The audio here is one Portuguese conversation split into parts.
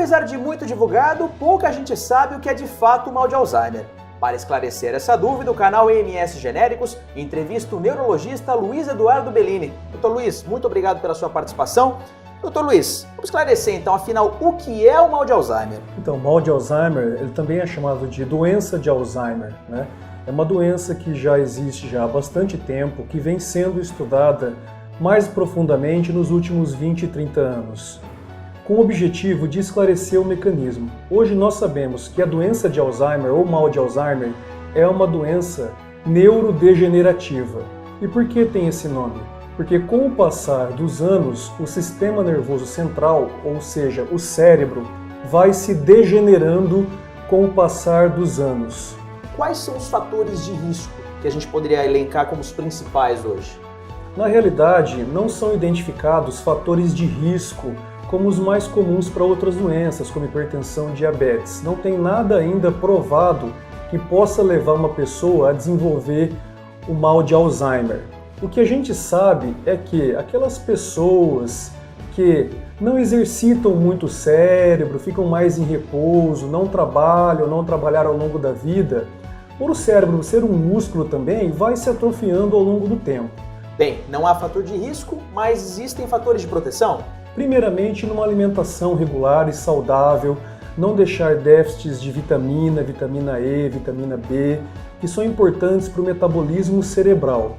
Apesar de muito divulgado, pouca gente sabe o que é de fato o mal de Alzheimer. Para esclarecer essa dúvida, o canal EMS Genéricos entrevista o neurologista Luiz Eduardo Bellini. Dr. Luiz, muito obrigado pela sua participação. Dr. Luiz, vamos esclarecer então, afinal, o que é o mal de Alzheimer? Então, o mal de Alzheimer, ele também é chamado de doença de Alzheimer, né? É uma doença que já existe já há bastante tempo, que vem sendo estudada mais profundamente nos últimos 20 e 30 anos, com o objetivo de esclarecer o mecanismo. Hoje nós sabemos que a doença de Alzheimer ou mal de Alzheimer é uma doença neurodegenerativa. E por que tem esse nome? Porque com o passar dos anos, o sistema nervoso central, ou seja, o cérebro, vai se degenerando com o passar dos anos. Quais são os fatores de risco que a gente poderia elencar como os principais hoje? Na realidade, não são identificados fatores de risco como os mais comuns para outras doenças, como hipertensão e diabetes. Não tem nada ainda provado que possa levar uma pessoa a desenvolver o mal de Alzheimer. O que a gente sabe é que aquelas pessoas que não exercitam muito o cérebro, ficam mais em repouso, não trabalharam ao longo da vida, por o cérebro ser um músculo também, vai se atrofiando ao longo do tempo. Bem, não há fator de risco, mas existem fatores de proteção? Primeiramente, numa alimentação regular e saudável, não deixar déficits de vitamina E, vitamina B, que são importantes para o metabolismo cerebral.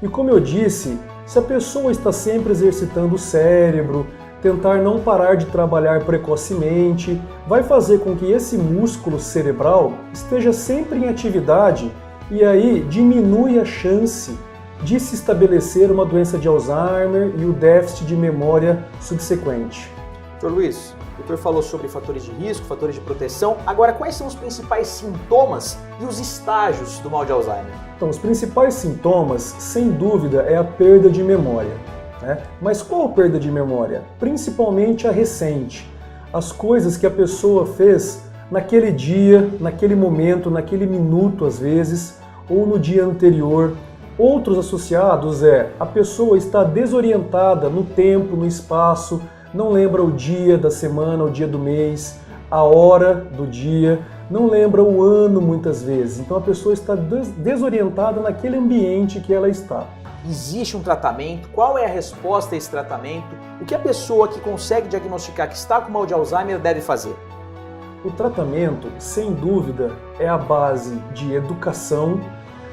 E como eu disse, se a pessoa está sempre exercitando o cérebro, tentar não parar de trabalhar precocemente, vai fazer com que esse músculo cerebral esteja sempre em atividade e aí diminui a chance de se estabelecer uma doença de Alzheimer e o déficit de memória subsequente. Dr. Luiz, o doutor falou sobre fatores de risco, fatores de proteção. Agora, quais são os principais sintomas e os estágios do mal de Alzheimer? Então, os principais sintomas, sem dúvida, é a perda de memória, né? Mas qual a perda de memória? Principalmente a recente. As coisas que a pessoa fez naquele dia, naquele momento, naquele minuto, às vezes, ou no dia anterior. Outros associados a pessoa está desorientada no tempo, no espaço, não lembra o dia da semana, o dia do mês, a hora do dia, não lembra o ano muitas vezes. Então a pessoa está desorientada naquele ambiente que ela está. Existe um tratamento? Qual é a resposta a esse tratamento? O que a pessoa que consegue diagnosticar que está com mal de Alzheimer deve fazer? O tratamento, sem dúvida, é a base de educação,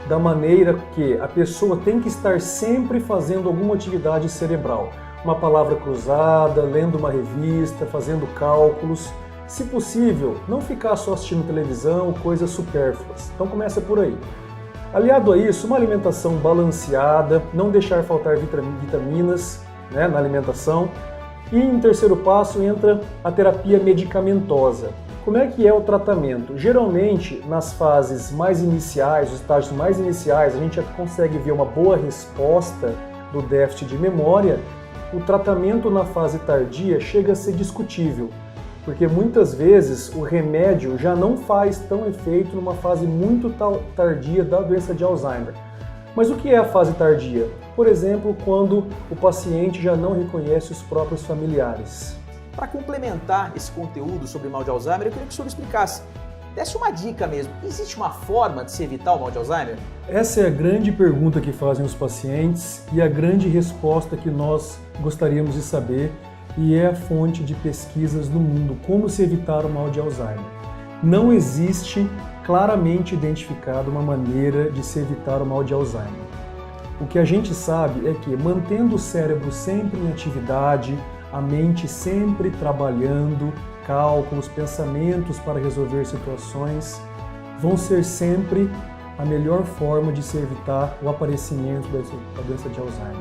da maneira que a pessoa tem que estar sempre fazendo alguma atividade cerebral. Uma palavra cruzada, lendo uma revista, fazendo cálculos. Se possível, não ficar só assistindo televisão, coisas supérfluas. Então começa por aí. Aliado a isso, uma alimentação balanceada, não deixar faltar vitaminas, né, na alimentação. E em terceiro passo entra a terapia medicamentosa. Como é que é o tratamento? Geralmente, nas fases mais iniciais, os estágios mais iniciais, a gente já consegue ver uma boa resposta do déficit de memória. O tratamento na fase tardia chega a ser discutível, porque muitas vezes o remédio já não faz tão efeito numa fase muito tardia da doença de Alzheimer. Mas o que é a fase tardia? Por exemplo, quando o paciente já não reconhece os próprios familiares. Para complementar esse conteúdo sobre o mal de Alzheimer, eu queria que o senhor explicasse, desse uma dica mesmo, existe uma forma de se evitar o mal de Alzheimer? Essa é a grande pergunta que fazem os pacientes e a grande resposta que nós gostaríamos de saber, e é a fonte de pesquisas no mundo, como se evitar o mal de Alzheimer. Não existe claramente identificada uma maneira de se evitar o mal de Alzheimer. O que a gente sabe é que mantendo o cérebro sempre em atividade, a mente sempre trabalhando, cálculos, pensamentos para resolver situações, vão ser sempre a melhor forma de se evitar o aparecimento da doença de Alzheimer.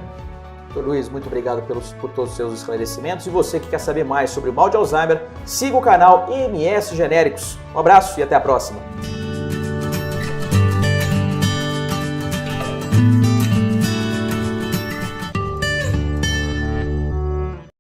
Dr. Luiz, muito obrigado por todos os seus esclarecimentos. E você que quer saber mais sobre o mal de Alzheimer, siga o canal EMS Genéricos. Um abraço e até a próxima.